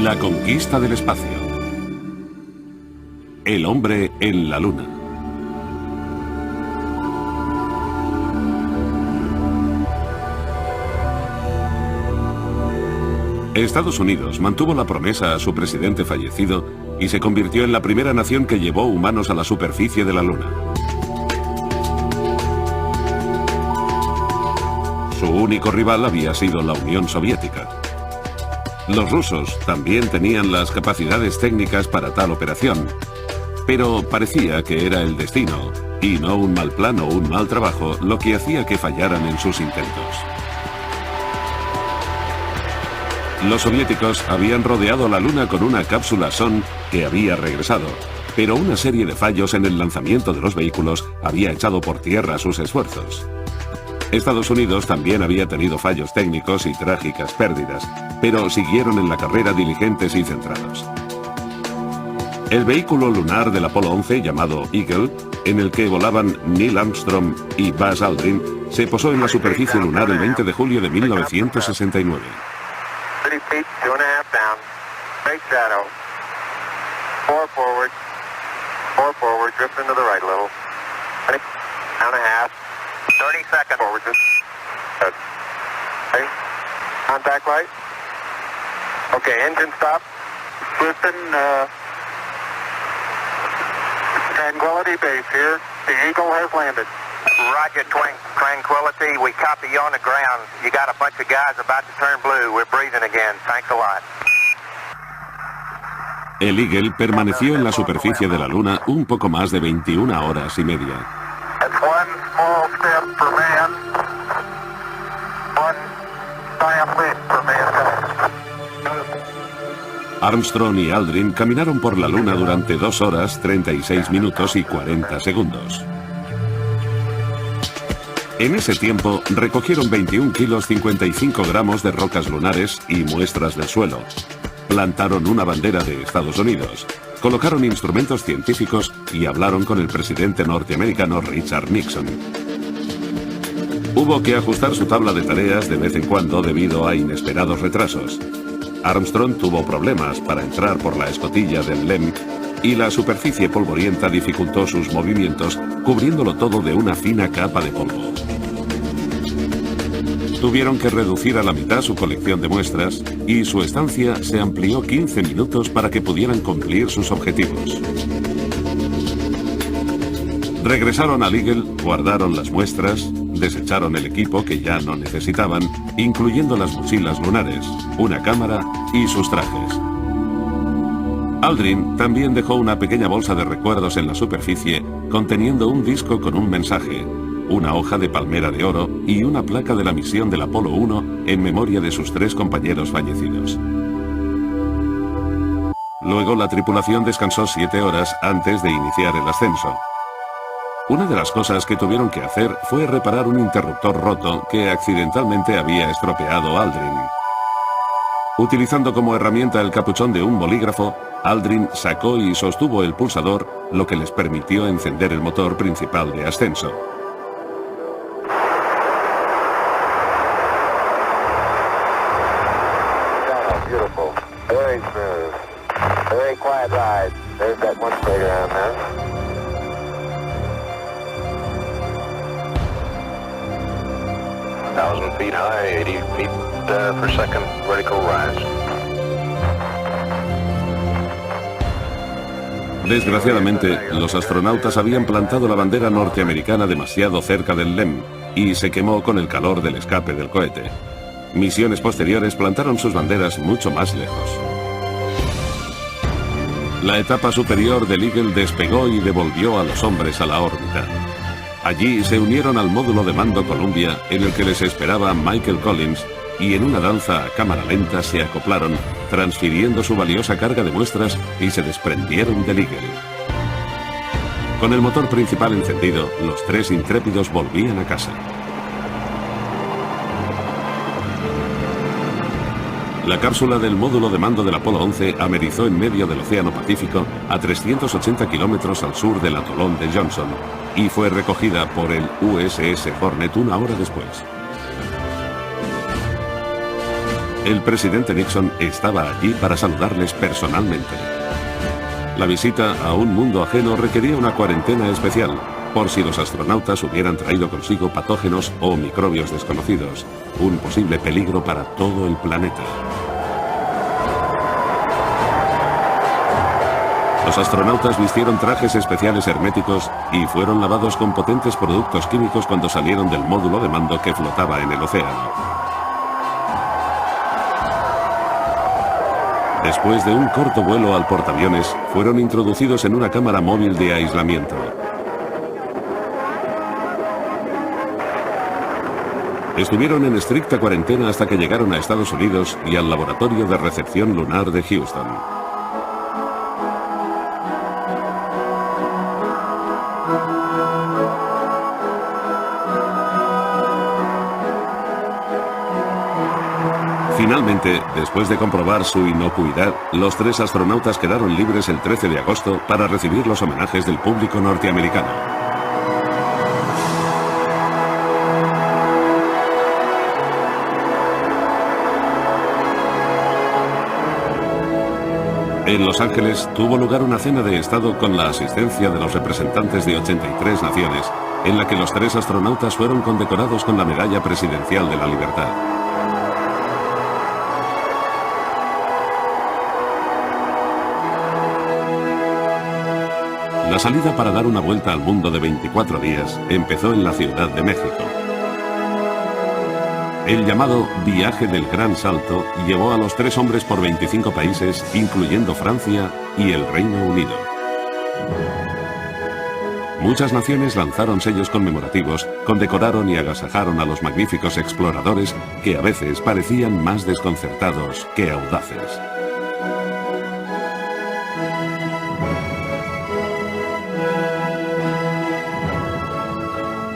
La conquista del espacio. El hombre en la luna. Estados Unidos mantuvo la promesa a su presidente fallecido y se convirtió en la primera nación que llevó humanos a la superficie de la luna. Su único rival había sido la Unión Soviética. Los rusos también tenían las capacidades técnicas para tal operación, pero parecía que era el destino, y no un mal plan o un mal trabajo, lo que hacía que fallaran en sus intentos. Los soviéticos habían rodeado la Luna con una cápsula Son que había regresado, pero una serie de fallos en el lanzamiento de los vehículos había echado por tierra sus esfuerzos. Estados Unidos también había tenido fallos técnicos y trágicas pérdidas, pero siguieron en la carrera diligentes y centrados. El vehículo lunar del Apolo 11, llamado Eagle, en el que volaban Neil Armstrong y Buzz Aldrin, se posó en la superficie lunar el 20 de julio de 1969. Contact light. Okay, engine stop. Houston, Tranquility Base here. The Eagle has landed. Roger, Tranquility. We copy you on the ground. You got a bunch of guys about to turn blue. We're breathing again. Thanks a lot. El Eagle permaneció en la superficie de la Luna un poco más de 21 horas y media. That's one small step for man, one giant leap for mankind. Armstrong y Aldrin caminaron por la Luna durante 2 horas, 36 minutos y 40 segundos. En ese tiempo recogieron 21 kilos 55 gramos de rocas lunares y muestras del suelo. Plantaron una bandera de Estados Unidos, colocaron instrumentos científicos y hablaron con el presidente norteamericano Richard Nixon. Hubo que ajustar su tabla de tareas de vez en cuando debido a inesperados retrasos. Armstrong tuvo problemas para entrar por la escotilla del LEM y la superficie polvorienta dificultó sus movimientos, cubriéndolo todo de una fina capa de polvo. Tuvieron que reducir a la mitad su colección de muestras y su estancia se amplió 15 minutos para que pudieran cumplir sus objetivos. Regresaron al Eagle, guardaron las muestras, desecharon el equipo que ya no necesitaban, incluyendo las mochilas lunares, una cámara y sus trajes. Aldrin también dejó una pequeña bolsa de recuerdos en la superficie conteniendo un disco con un mensaje, una hoja de palmera de oro y una placa de la misión del Apolo 1 en memoria de sus 3 compañeros fallecidos. Luego la tripulación descansó 7 horas antes de iniciar el ascenso. Una de las cosas que tuvieron que hacer fue reparar un interruptor roto que accidentalmente había estropeado Aldrin. Utilizando como herramienta el capuchón de un bolígrafo, Aldrin sacó y sostuvo el pulsador, lo que les permitió encender el motor principal de ascenso. Beautiful. Very smooth. Very quiet ride. There's that one playground now. 1,000 feet high, 80 feet per second vertical rise. Desgraciadamente, los astronautas habían plantado la bandera norteamericana demasiado cerca del LEM y se quemó con el calor del escape del cohete. Misiones posteriores plantaron sus banderas mucho más lejos. La etapa superior del Eagle despegó y devolvió a los hombres a la órbita. Allí se unieron al módulo de mando Columbia, en el que les esperaba Michael Collins, y en una danza a cámara lenta se acoplaron, transfiriendo su valiosa carga de muestras y se desprendieron del Eagle. Con el motor principal encendido, los 3 intrépidos volvían a casa. La cápsula del módulo de mando del Apolo 11 amerizó en medio del Océano Pacífico a 380 kilómetros al sur del atolón de Johnson y fue recogida por el USS Hornet 1 hora después. El presidente Nixon estaba allí para saludarles personalmente. La visita a un mundo ajeno requería una cuarentena especial, por si los astronautas hubieran traído consigo patógenos o microbios desconocidos, un posible peligro para todo el planeta. Los astronautas vistieron trajes especiales herméticos y fueron lavados con potentes productos químicos cuando salieron del módulo de mando que flotaba en el océano. Después de un corto vuelo al portaaviones, fueron introducidos en una cámara móvil de aislamiento. Estuvieron en estricta cuarentena hasta que llegaron a Estados Unidos y al Laboratorio de Recepción Lunar de Houston. Finalmente, después de comprobar su inocuidad, los 3 astronautas quedaron libres el 13 de agosto para recibir los homenajes del público norteamericano. En Los Ángeles tuvo lugar una cena de Estado con la asistencia de los representantes de 83 naciones, en la que los 3 astronautas fueron condecorados con la Medalla Presidencial de la Libertad. La salida para dar una vuelta al mundo de 24 días empezó en la Ciudad de México. El llamado Viaje del Gran Salto llevó a los 3 hombres por 25 países, incluyendo Francia y el Reino Unido. Muchas naciones lanzaron sellos conmemorativos, condecoraron y agasajaron a los magníficos exploradores que a veces parecían más desconcertados que audaces.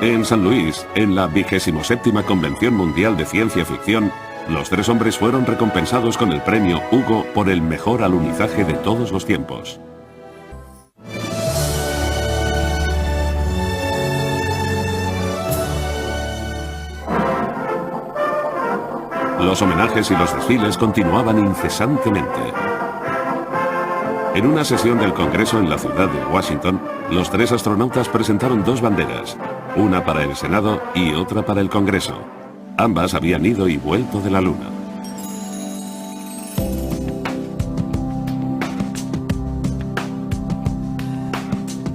En San Luis, en la 27ª Convención Mundial de Ciencia Ficción, los 3 hombres fueron recompensados con el premio Hugo por el mejor alunizaje de todos los tiempos. Los homenajes y los desfiles continuaban incesantemente. En una sesión del Congreso en la ciudad de Washington, los 3 astronautas presentaron 2 banderas, una para el Senado y otra para el Congreso. Ambas habían ido y vuelto de la Luna.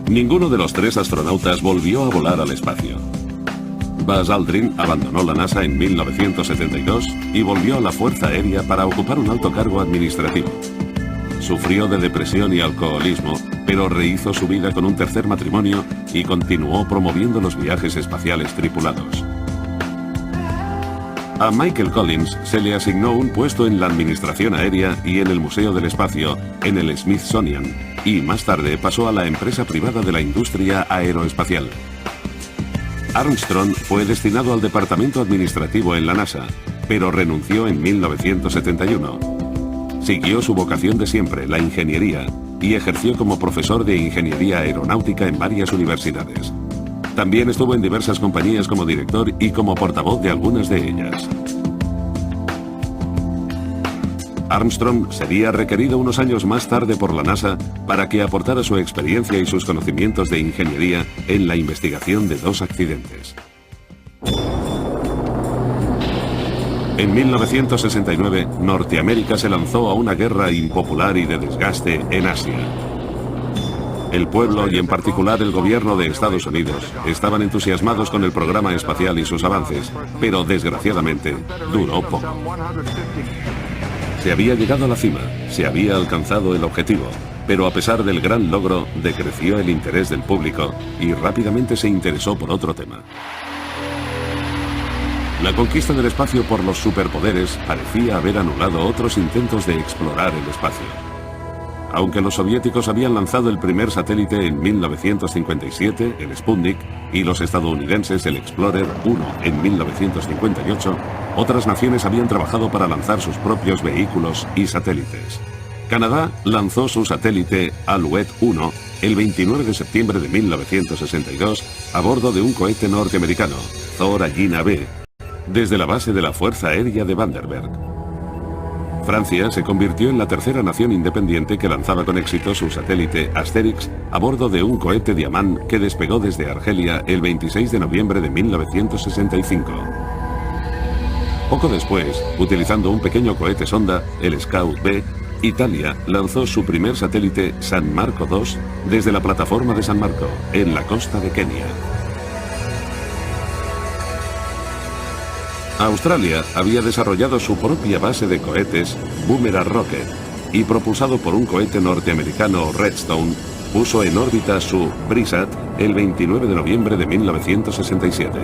Ninguno de los 3 astronautas volvió a volar al espacio. Buzz Aldrin abandonó la NASA en 1972 y volvió a la Fuerza Aérea para ocupar un alto cargo administrativo. Sufrió de depresión y alcoholismo, pero rehizo su vida con un tercer matrimonio y continuó promoviendo los viajes espaciales tripulados. A Michael Collins se le asignó un puesto en la Administración Aérea y en el Museo del Espacio, en el Smithsonian, y más tarde pasó a la empresa privada de la industria aeroespacial. Armstrong fue destinado al departamento administrativo en la NASA, pero renunció en 1971. Siguió su vocación de siempre, la ingeniería, y ejerció como profesor de ingeniería aeronáutica en varias universidades. También estuvo en diversas compañías como director y como portavoz de algunas de ellas. Armstrong sería requerido unos años más tarde por la NASA para que aportara su experiencia y sus conocimientos de ingeniería en la investigación de 2 accidentes. En 1969, Norteamérica se lanzó a una guerra impopular y de desgaste en Asia. El pueblo y en particular el gobierno de Estados Unidos estaban entusiasmados con el programa espacial y sus avances, pero desgraciadamente duró poco. Se había llegado a la cima, se había alcanzado el objetivo, pero a pesar del gran logro, decreció el interés del público y rápidamente se interesó por otro tema. La conquista del espacio por los superpoderes parecía haber anulado otros intentos de explorar el espacio. Aunque los soviéticos habían lanzado el primer satélite en 1957, el Sputnik, y los estadounidenses el Explorer 1 en 1958, otras naciones habían trabajado para lanzar sus propios vehículos y satélites. Canadá lanzó su satélite Alouette 1 el 29 de septiembre de 1962 a bordo de un cohete norteamericano, Thor Agena B, desde la base de la Fuerza Aérea de Vandenberg. Francia se convirtió en la tercera nación independiente que lanzaba con éxito su satélite Asterix a bordo de un cohete Diamant que despegó desde Argelia el 26 de noviembre de 1965. Poco después, utilizando un pequeño cohete sonda, el Scout B, Italia lanzó su primer satélite San Marco 2 desde la plataforma de San Marco, en la costa de Kenia. Australia había desarrollado su propia base de cohetes Boomerang Rocket y, propulsado por un cohete norteamericano Redstone, puso en órbita su BRISAT el 29 de noviembre de 1967.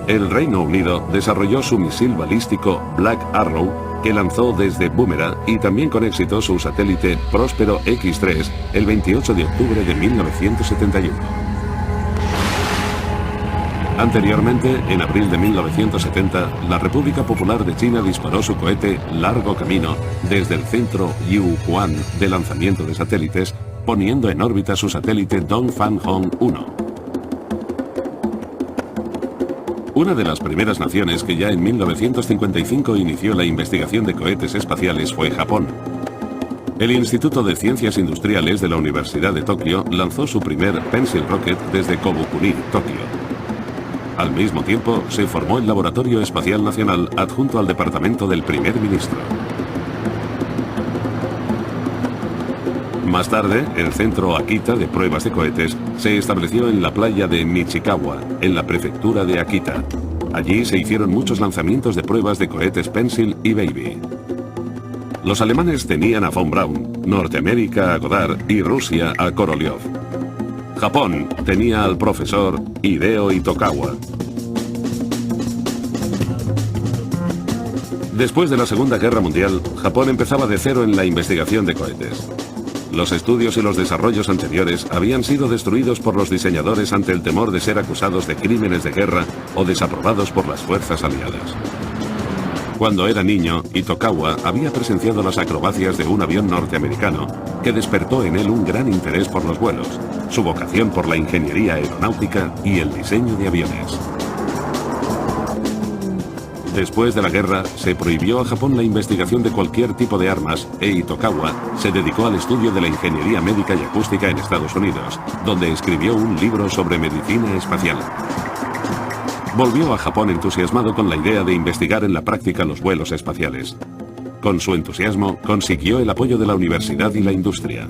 El Reino Unido desarrolló su misil balístico Black Arrow, que lanzó desde Boomerang, y también con éxito su satélite Próspero X3 el 28 de octubre de 1971. Anteriormente, en abril de 1970, la República Popular de China disparó su cohete Largo Camino desde el centro Yihuan de lanzamiento de satélites, poniendo en órbita su satélite Dongfang Hong 1. Una de las primeras naciones que ya en 1955 inició la investigación de cohetes espaciales fue Japón. El Instituto de Ciencias Industriales de la Universidad de Tokio lanzó su primer Pencil Rocket desde Kobukuni, Tokio. Al mismo tiempo, se formó el Laboratorio Espacial Nacional adjunto al Departamento del Primer Ministro. Más tarde, el Centro Akita de Pruebas de Cohetes se estableció en la playa de Michikawa, en la prefectura de Akita. Allí se hicieron muchos lanzamientos de pruebas de cohetes Pencil y Baby. Los alemanes tenían a von Braun, Norteamérica a Goddard y Rusia a Korolev. Japón tenía al profesor Hideo Itokawa. Después de la Segunda Guerra Mundial, Japón empezaba de cero en la investigación de cohetes. Los estudios y los desarrollos anteriores habían sido destruidos por los diseñadores ante el temor de ser acusados de crímenes de guerra o desaprobados por las fuerzas aliadas. Cuando era niño, Itokawa había presenciado las acrobacias de un avión norteamericano que despertó en él un gran interés por los vuelos, su vocación por la ingeniería aeronáutica y el diseño de aviones. Después de la guerra, se prohibió a Japón la investigación de cualquier tipo de armas e Itokawa se dedicó al estudio de la ingeniería médica y acústica en Estados Unidos, donde escribió un libro sobre medicina espacial. Volvió a Japón entusiasmado con la idea de investigar en la práctica los vuelos espaciales. Con su entusiasmo, consiguió el apoyo de la universidad y la industria.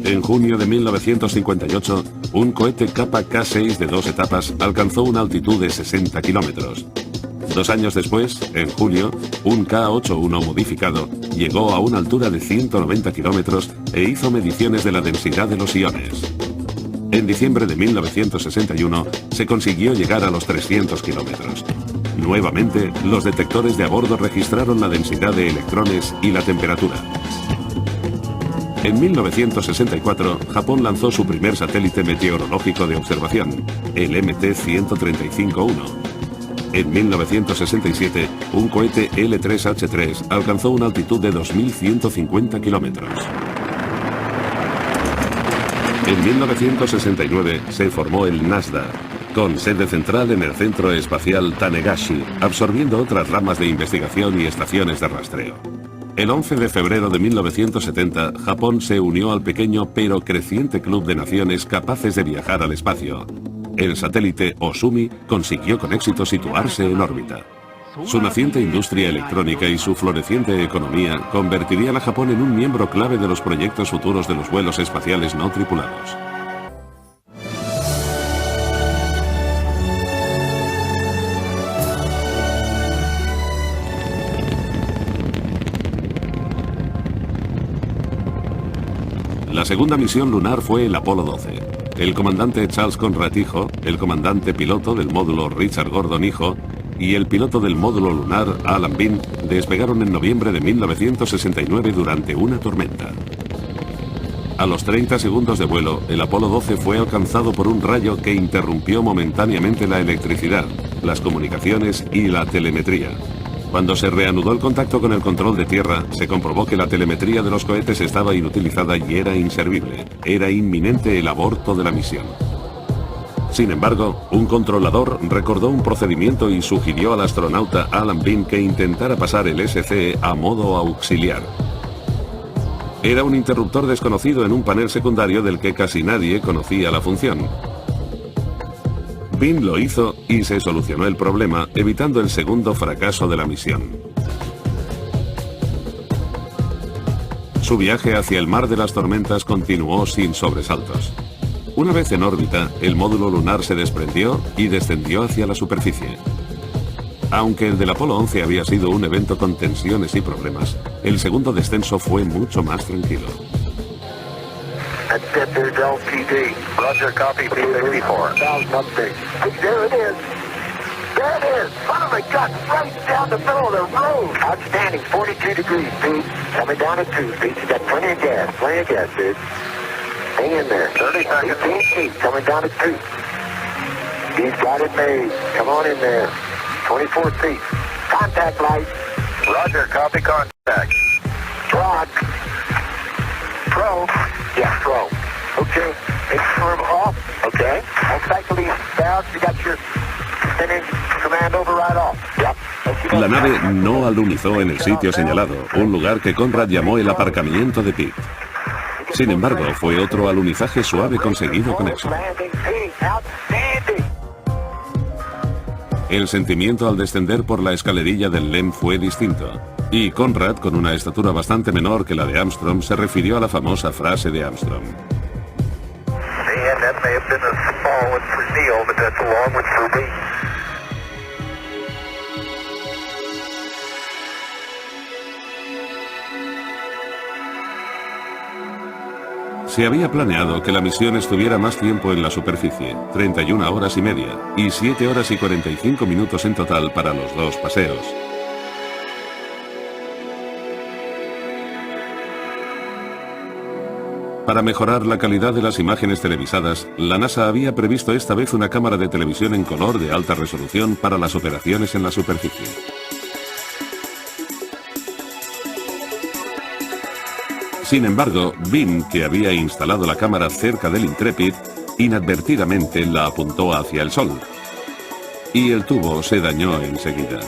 En junio de 1958, un cohete Kappa K6 de 2 etapas alcanzó una altitud de 60 kilómetros. 2 años después, en julio, un K-81 modificado llegó a una altura de 190 kilómetros e hizo mediciones de la densidad de los iones. En diciembre de 1961 se consiguió llegar a los 300 kilómetros. Nuevamente, los detectores de a bordo registraron la densidad de electrones y la temperatura. En 1964, Japón lanzó su primer satélite meteorológico de observación, el MT-135-1. En 1967, un cohete L3H3 alcanzó una altitud de 2.150 kilómetros. En 1969 se formó el NASDA, con sede central en el Centro Espacial Tanegashi, absorbiendo otras ramas de investigación y estaciones de rastreo. El 11 de febrero de 1970, Japón se unió al pequeño pero creciente club de naciones capaces de viajar al espacio. El satélite Osumi consiguió con éxito situarse en órbita. Su naciente industria electrónica y su floreciente economía convertirían a Japón en un miembro clave de los proyectos futuros de los vuelos espaciales no tripulados. La segunda misión lunar fue el Apolo 12. El comandante Charles Conrad hijo, el comandante piloto del módulo Richard Gordon hijo y el piloto del módulo lunar Alan Bean despegaron en noviembre de 1969 durante una tormenta. A los 30 segundos de vuelo, el Apolo 12 fue alcanzado por un rayo que interrumpió momentáneamente la electricidad, las comunicaciones y la telemetría. Cuando se reanudó el contacto con el control de tierra, se comprobó que la telemetría de los cohetes estaba inutilizada y era inservible. Era inminente el aborto de la misión. Sin embargo, un controlador recordó un procedimiento y sugirió al astronauta Alan Bean que intentara pasar el SCE a modo auxiliar. Era un interruptor desconocido en un panel secundario del que casi nadie conocía la función. Bean lo hizo y se solucionó el problema, evitando el segundo fracaso de la misión. Su viaje hacia el mar de las tormentas continuó sin sobresaltos. Una vez en órbita, el módulo lunar se desprendió y descendió hacia la superficie. Aunque el del Apolo 11 había sido un evento con tensiones y problemas, el segundo descenso fue mucho más tranquilo. There's LTD. Roger, copy, P-64. There it is. There it is. Son of a gun, right down the middle of the road. Outstanding. 42 degrees, Pete. Coming down at 2, Pete. You got plenty of gas, dude. Hang in there. 30 seconds. 18 feet. Coming down at 2. He's got it made. Come on in there. 24 feet. Contact light. Roger, copy contact. Rock. Pro. Yeah, pro. Okay. Inform off. Okay. I'll cycle these down. You got your spinning command override off. Yep. La nave no alunizó en el sitio señalado, un lugar que Conrad llamó el aparcamiento de Pete. Sin embargo, fue otro alunizaje suave conseguido con éxito. El sentimiento al descender por la escalerilla del LEM fue distinto, y Conrad, con una estatura bastante menor que la de Armstrong, se refirió a la famosa frase de Armstrong. Se había planeado que la misión estuviera más tiempo en la superficie, 31 horas y media, y 7 horas y 45 minutos en total para los dos paseos. Para mejorar la calidad de las imágenes televisadas, la NASA había previsto esta vez una cámara de televisión en color de alta resolución para las operaciones en la superficie. Sin embargo, Bean, que había instalado la cámara cerca del Intrepid, inadvertidamente la apuntó hacia el Sol. Y el tubo se dañó enseguida.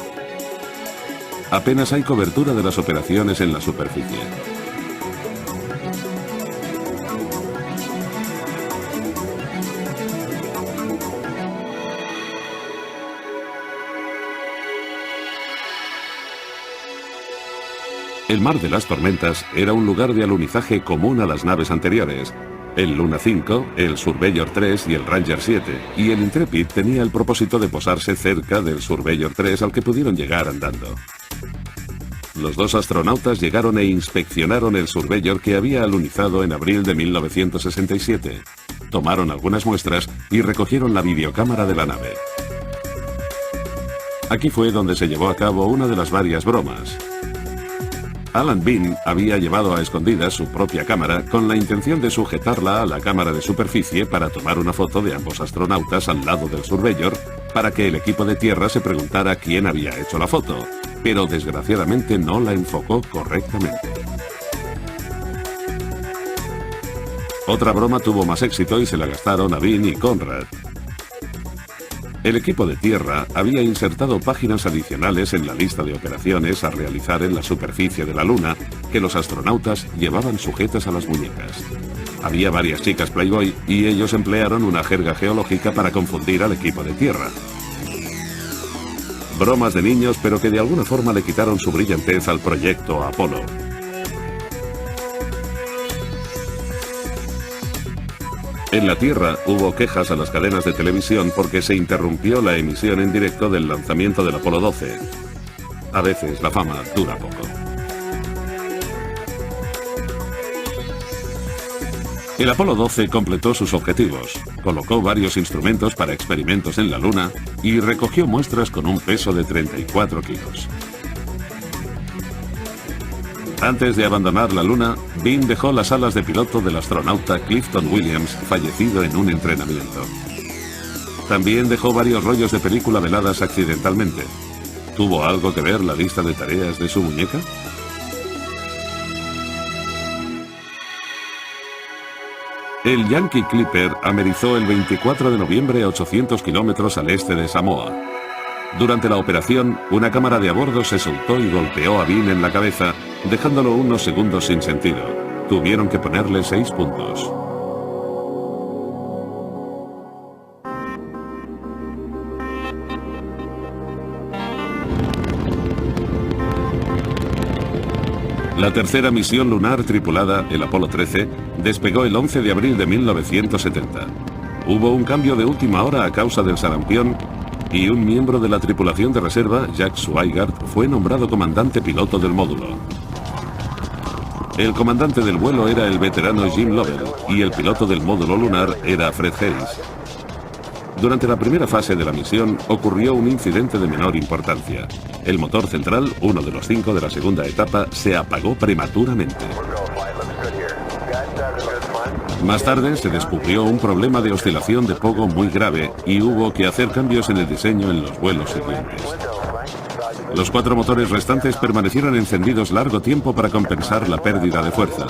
Apenas hay cobertura de las operaciones en la superficie. El mar de las tormentas era un lugar de alunizaje común a las naves anteriores. El Luna 5, el Surveyor 3 y el Ranger 7, y el Intrepid tenía el propósito de posarse cerca del Surveyor 3 al que pudieron llegar andando. Los dos astronautas llegaron e inspeccionaron el Surveyor que había alunizado en abril de 1967. Tomaron algunas muestras y recogieron la videocámara de la nave. Aquí fue donde se llevó a cabo una de las varias bromas. Alan Bean había llevado a escondidas su propia cámara con la intención de sujetarla a la cámara de superficie para tomar una foto de ambos astronautas al lado del Surveyor para que el equipo de tierra se preguntara quién había hecho la foto, pero desgraciadamente no la enfocó correctamente. Otra broma tuvo más éxito y se la gastaron a Bean y Conrad. El equipo de tierra había insertado páginas adicionales en la lista de operaciones a realizar en la superficie de la Luna que los astronautas llevaban sujetas a las muñecas. Había varias chicas Playboy y ellos emplearon una jerga geológica para confundir al equipo de tierra. Bromas de niños, pero que de alguna forma le quitaron su brillantez al proyecto Apolo. En la Tierra hubo quejas a las cadenas de televisión porque se interrumpió la emisión en directo del lanzamiento del Apolo 12. A veces la fama dura poco. El Apolo 12 completó sus objetivos, colocó varios instrumentos para experimentos en la Luna y recogió muestras con un peso de 34 kilos. Antes de abandonar la Luna, Bean dejó las alas de piloto del astronauta Clifton Williams, fallecido en un entrenamiento. También dejó varios rollos de película veladas accidentalmente. ¿Tuvo algo que ver la lista de tareas de su muñeca? El Yankee Clipper amerizó el 24 de noviembre a 800 kilómetros al este de Samoa. Durante la operación, una cámara de a bordo se soltó y golpeó a Bean en la cabeza, dejándolo unos segundos sin sentido. Tuvieron que ponerle 6 puntos. La tercera misión lunar tripulada, el Apolo 13, despegó el 11 de abril de 1970. Hubo un cambio de última hora a causa del sarampión y un miembro de la tripulación de reserva, Jack Swigert, fue nombrado comandante piloto del módulo. El comandante del vuelo era el veterano Jim Lovell y el piloto del módulo lunar era Fred Hayes. Durante la primera fase de la misión ocurrió un incidente de menor importancia. El motor central, uno de los 5 de la segunda etapa, se apagó prematuramente. Más tarde se descubrió un problema de oscilación de pogo muy grave y hubo que hacer cambios en el diseño en los vuelos siguientes. Los 4 motores restantes permanecieron encendidos largo tiempo para compensar la pérdida de fuerza.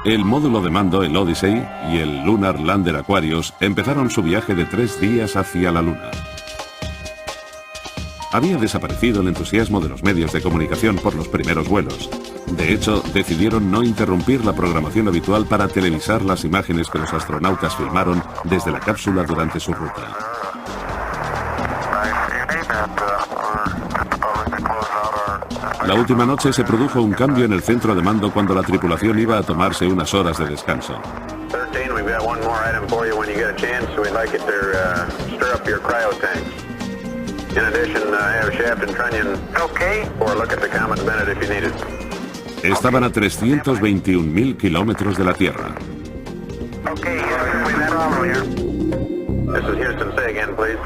El módulo de mando, el Odyssey, y el Lunar Lander Aquarius empezaron su viaje de 3 días hacia la Luna. Había desaparecido el entusiasmo de los medios de comunicación por los primeros vuelos. De hecho, decidieron no interrumpir la programación habitual para televisar las imágenes que los astronautas filmaron desde la cápsula durante su ruta. La última noche se produjo un cambio en el centro de mando cuando la tripulación iba a tomarse unas horas de descanso. Estaban a 321.000 kilómetros de la Tierra. This is Houston. Say again, please.